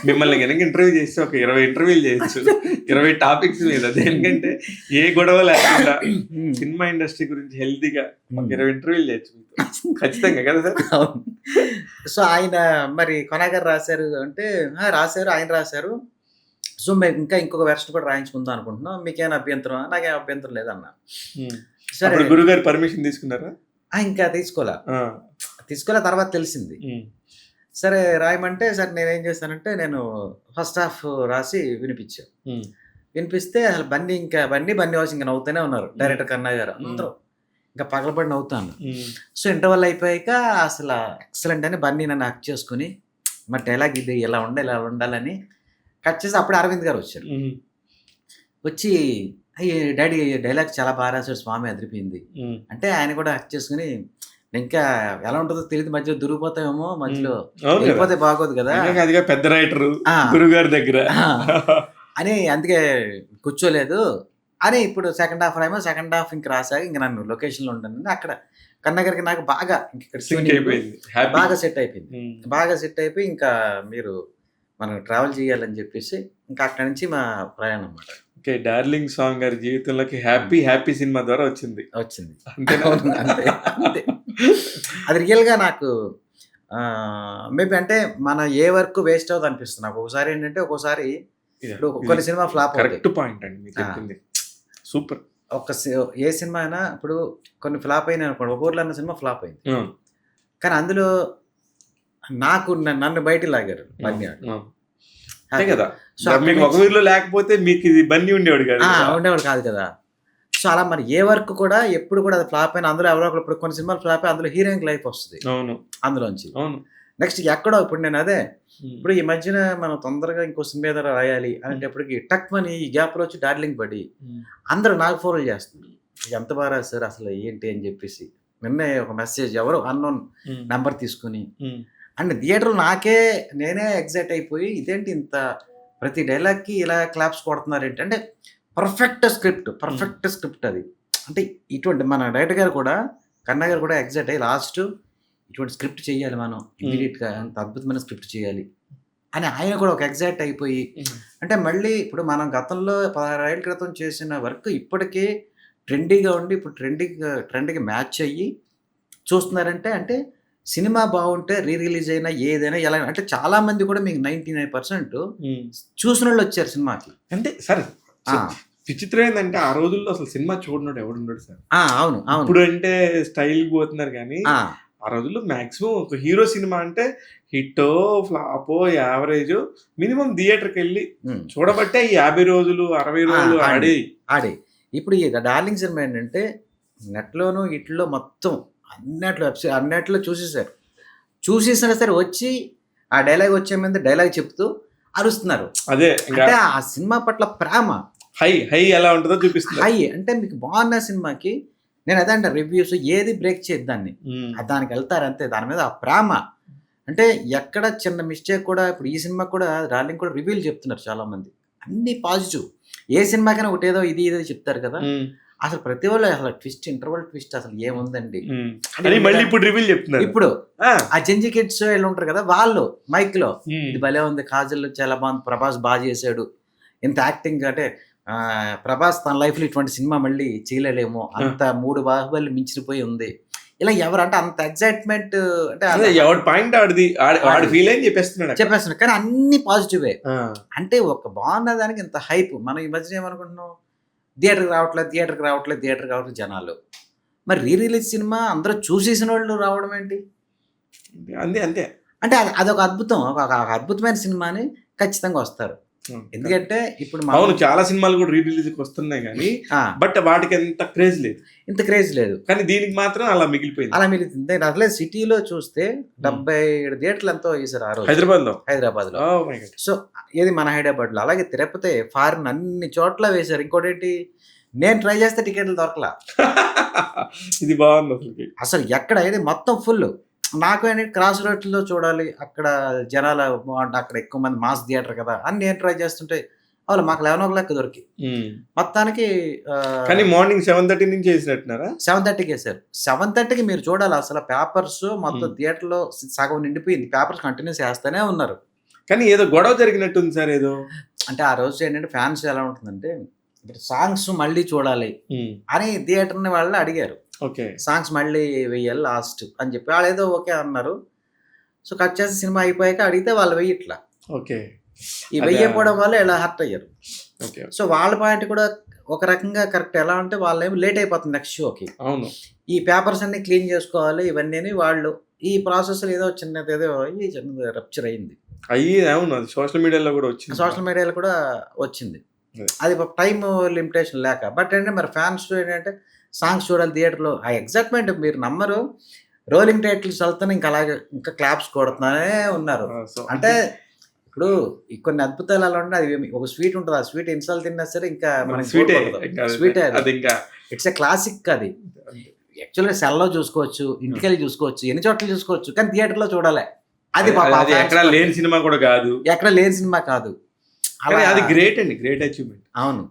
మిమ్మల్ని కనుక ఇంటర్వ్యూ చేస్తే ఒక 20 ఇంటర్వ్యూలు చేయొచ్చు, 20 టాపిక్స్ మీద. దేనికంటే ఏ గొడవ లేకుండా సినిమా ఇండస్ట్రీ గురించి హెల్తీగా ఒక 20 ఇంటర్వ్యూలు చేయొచ్చు ఖచ్చితంగా కదా సార్. అవును. సో ఆయన మరి కొనాగర్ రాశారు అంటే రాశారు, ఆయన రాశారు. సో మేము ఇంకా ఇంకొక వెర్షన్ కూడా రాయించుకుందాం అనుకుంటున్నాం, మీకేమైనా అభ్యంతరం? నాకేం అభ్యంతరం లేదన్నా. సరే గురుగారు పర్మిషన్ తీసుకున్నారా? ఇంకా తీసుకోలే తర్వాత తెలిసింది. సరే రాయమంటే సరే నేనేం చేశానంటే నేను ఫస్ట్ హాఫ్ రాసి వినిపించాను. వినిపిస్తే అసలు బన్నీ వాసి ఇంకా నవ్వుతూనే ఉన్నారు, డైరెక్టర్ కన్నయ్య గారు అందరూ ఇంకా పగలబడి నవ్వుతాను. సో ఇంటర్వల్ అయిపోయాక అసలు ఎక్సలెంట్ అని బన్నీ నన్ను హక్ చేసుకుని మరి డైలాగ్ ఇది ఇలా ఉండాలని కట్ చేసి అప్పుడు అరవింద్ గారు వచ్చారు. వచ్చి డాడీ డైలాగ్ చాలా బాగా రాశాడు స్వామి, అదిరిపోయింది అంటే ఆయన కూడా హక్ చేసుకుని ఇంకా ఎలా ఉంటుందో తెలియదు, మధ్యలో దొరికిపోతామేమో, మధ్యలో వెళ్ళిపోతే బాగోదు కదా, పెద్ద రైటర్ గురుగారి దగ్గర అని అందుకే కూర్చోలేదు అని. ఇప్పుడు సెకండ్ హాఫ్ ఇంక రాసాక ఇంక నన్ను లొకేషన్లో ఉంటాను అక్కడ కన్నగరికి నాకు బాగా ఇక్కడ బాగా సెట్ అయిపోయి ఇంకా మీరు మనం ట్రావెల్ చేయాలని చెప్పేసి ఇంకా అక్కడి నుంచి మా ప్రయాణం అన్నమాట. ఓకే, డార్లింగ్ సాంగ్ గారి జీవితంలోకి హ్యాపీ సినిమా ద్వారా వచ్చింది. అంతే. అది రియల్గా నాకు మేబీ అంటే మన ఏ వర్క్ వేస్ట్ అవుతుంది అనిపిస్తుంది నాకు. ఒకసారి ఏంటంటే ఒక్కోసారి ఇప్పుడు కొన్ని సినిమా ఫ్లాప్ కరెక్ట్ పాయింట్ అండి మీరు చెప్పింది, సూపర్. ఏ సినిమా అయినా ఇప్పుడు కొన్ని ఫ్లాప్ అయినాయి అనుకోండి, ఒక ఊర్లో అన్న సినిమా ఫ్లాప్ అయింది కానీ అందులో నన్ను బయట లాగారు బన్నీ కదా. మీకు ఒక ఊర్లో లేకపోతే మీకు ఇది బన్నీ ఉండేవాడు కాదు కదా. సో అలా మరి ఏ వర్క్ కూడా ఎప్పుడు కూడా అది ఫ్లాప్ అయినా అందులో ఎవరో ఇప్పుడు కొన్ని సినిమాలు ఫ్లాప్ అయి అందులో హీరోయిన్ లైఫ్ వస్తుంది అందులోంచి. నెక్స్ట్ ఎక్కడో ఇప్పుడు నేను అదే ఇప్పుడు ఈ మధ్యన మనం తొందరగా ఇంకో సినిమా ఏదో రాయాలి అనేటప్పటికి టక్ మని ఈ గ్యాప్లో వచ్చి డార్లింగ్ పడి అందరూ నాకు ఫోన్లు చేస్తున్నారు, ఎంత బాగా రాశారు అసలు ఏంటి అని చెప్పేసి. నిన్నే ఒక మెసేజ్ ఎవరో అన్నోన్ నెంబర్ తీసుకుని అండ్ థియేటర్లో నేనే ఎగ్జైట్ అయిపోయి ఇదేంటి ఇంత ప్రతి డైలాగ్కి ఇలా క్లాప్స్ కొడుతున్నారు ఏంటి అంటే పర్ఫెక్ట్ స్క్రిప్ట్ అది. అంటే ఇటువంటి మన డైరెక్టర్ గారు కూడా కన్నా గారు కూడా ఎగ్జైట్ అయ్యి లాస్ట్ ఇటువంటి స్క్రిప్ట్ చేయాలి మనం ఇమీడియట్గా, అంత అద్భుతమైన స్క్రిప్ట్ చేయాలి అని ఆయన కూడా ఒక ఎగ్జైట్ అయిపోయి అంటే మళ్ళీ ఇప్పుడు మనం గతంలో 16 ఏళ్ళ క్రితం చేసిన వర్క్ ఇప్పటికే ట్రెండీగా ఉండి ఇప్పుడు ట్రెండ్కి మ్యాచ్ అయ్యి చూస్తున్నారంటే అంటే సినిమా బాగుంటే రిలీజ్ అయినా ఏదైనా ఎలా అంటే చాలా మంది కూడా మీకు 99% చూసిన వాళ్ళు వచ్చారు సినిమాకి. అంటే సరే విచిత్రం ఏంటంటే ఆ రోజుల్లో అసలు సినిమా చూడనోడు ఎవడున్నాడు సార్. అవును ఇప్పుడు అంటే స్టైల్ పోతున్నారు కానీ ఆ రోజుల్లో మాక్సిమం ఒక హీరో సినిమా అంటే హిట్టో ఫ్లాపో యావరేజ్ మినిమం థియేటర్కి వెళ్ళి చూడబట్టే 50 రోజులు 60 రోజులు ఆడే. ఇప్పుడు ఈ డార్లింగ్ సినిమా ఏంటంటే నెట్లోను ఇట్లో మొత్తం అన్నిట్లో చూసేసినా సరే వచ్చి ఆ డైలాగ్ వచ్చే మీద డైలాగ్ చెప్తూ అరుస్తున్నారు. అదే అంటే ఆ సినిమా పట్ల ప్రేమ హై ఎలా ఉంటుందో చూపిస్తుంది. హై అంటే మీకు బాగున్న సినిమాకి నేను అదే అంటే రివ్యూస్ ఏది బ్రేక్ చేయదు దాన్ని, దానికి వెళ్తారు అంతే. దాని మీద ఆ ప్రేమ అంటే ఎక్కడ చిన్న మిస్టేక్ కూడా ఇప్పుడు ఈ సినిమా కూడా డార్లింగ్ కూడా రివ్యూలు చెప్తున్నారు చాలా మంది, అన్ని పాజిటివ్. ఏ సినిమాకైనా ఒకటేదో ఇది చెప్తారు కదా, అసలు ప్రతి వాళ్ళు అసలు ఇంటర్వల్ ట్విస్ట్ అసలు ఏముందండి మళ్ళీ ఇప్పుడు రివీల్ చెప్తున్నారు. ఇప్పుడు ఆ జంజీ కిడ్స్ వీళ్ళు ఉంటారు కదా వాళ్ళు మైక్ లో ఇది భలే ఉంది, కాజల్ చాలా బాగుంది, ప్రభాస్ బాగా చేశాడు, ఇంత యాక్టింగ్ అంటే ప్రభాస్ తన లైఫ్ లో ఇటువంటి సినిమా మళ్ళీ చేయలేమో, అంత 3 బాహుబలి మించిపోయి ఉంది. ఇలా ఎవరంటే అంత ఎగ్జైట్మెంట్ అంటే ఎవరి పాయింట్ ఫీల్ అని చెప్పేస్తున్నాడు కానీ అన్ని పాజిటివే. అంటే ఒక బాగున్న దానికి ఇంత హైప్. మనం ఈ మధ్యన ఏమనుకుంటున్నాం, థియేటర్కి రావట్లేదు జనాలు. మరి రిలీజ్ సినిమా అందరూ చూసేసిన వాళ్ళు రావడం ఏంటి? అంతే అంటే అదొక అద్భుతం. ఒక అద్భుతమైన సినిమాని ఖచ్చితంగా వస్తారు. ఎందుకంటే ఇప్పుడు అవును చాలా సినిమాలు కూడా రిలీజ్కి వస్తున్నాయి కానీ బట్ వాటికి ఇంత క్రేజ్ లేదు కానీ దీనికి మాత్రం అలా మిగిలిపోయింది. అసలే సిటీలో చూస్తే 77 థియేటర్లు ఎంతో వేసారు ఆ రోజు హైదరాబాద్ లో. సో ఏది మన హైదరాబాద్ లో, అలాగే తిరుపతి, ఫారిన్ అన్ని చోట్ల వేశారు. ఇంకోటి ఏంటి, నేను ట్రై చేస్తే టికెట్లు దొరకలా. ఇది బాగుంది అసలు ఎక్కడ ఏది మొత్తం ఫుల్. నాకు ఏంటంటే క్రాస్ రోడ్లో చూడాలి, అక్కడ జనాలు అక్కడ ఎక్కువ మంది మాస్ థియేటర్ కదా అని నేను ట్రై చేస్తుంటే వాళ్ళు మాకు 11 o'clock దొరికి మొత్తానికి కానీ మార్నింగ్ 7:30 నుంచి వేసినట్టున్నారా? 7:30కి వేసారు. 7:30కి మీరు చూడాలి అసలు పేపర్స్ మొత్తం థియేటర్లో సగం నిండిపోయింది. పేపర్స్ కంటిన్యూస్ వేస్తూనే ఉన్నారు. కానీ ఏదో గొడవ జరిగినట్టుంది సార్ ఏదో. అంటే ఆ రోజు ఏంటంటే ఫ్యాన్స్ ఎలా ఉంటుందంటే ఇప్పుడు సాంగ్స్ మళ్ళీ చూడాలి అని థియేటర్ని వాళ్ళు అడిగారు. ఓకే. సాంగ్స్ మళ్ళీ వెయ్యాలి లాస్ట్ అని చెప్పి వాళ్ళు ఏదో ఓకే అన్నారు. సో కట్ చేసి సినిమా అయిపోయాక అడిగితే వాళ్ళు వెయ్యట్లా. ఓకే. ఈ వెయ్యకపోవడం వల్ల ఇలా హర్ట్ అయ్యారు. ఓకే. సో వాళ్ళ పాయింట్ కూడా ఒక రకంగా కరెక్ట్. ఎలా అంటే వాళ్ళేమో లేట్ అయిపోతుంది నెక్స్ట్ షోకి. అవును. ఈ పేపర్స్ అన్ని క్లీన్ చేసుకోవాలి ఇవన్నీ వాళ్ళు ఈ ప్రాసెస్ ఏదో చిన్నది ఏదో చిన్నది రప్చర్ అయింది. అవును, అది సోషల్ మీడియాలో కూడా వచ్చింది. సోషల్ మీడియాలో కూడా వచ్చింది. అది టైం లిమిటేషన్ లేక. బట్ ఏంటంటే మరి ఫ్యాన్స్ ఏంటంటే సాంగ్స్ చూడాలి థియేటర్లో. ఆ ఎగ్జైట్మెంట్ మీరు నమ్మరు. రోలింగ్ టైటిల్స్ వెళ్తానే ఇంకా అలాగే ఇంకా క్లాప్స్ కొడుతూనే ఉన్నారు. అంటే ఇప్పుడు కొన్ని అద్భుతాలు అలా ఉంటే అది ఒక స్వీట్ ఉంటుంది. ఆ స్వీట్ ఎన్నిసార్లు తిన్నా సరే ఇంకా స్వీట్ ఇట్స్ ఎ క్లాసిక్. అది యాక్చువల్గా సెల్లో చూసుకోవచ్చు, ఇంటికెళ్ళి చూసుకోవచ్చు, ఎన్ని చోట్ల చూసుకోవచ్చు, కానీ థియేటర్లో చూడాలి. అది ఎక్కడ లేని సినిమా కూడా కాదు, ఎక్కడ లేని సినిమా కాదు. అది గ్రేట్ అండి, గ్రేట్ అచీవ్మెంట్. అవును.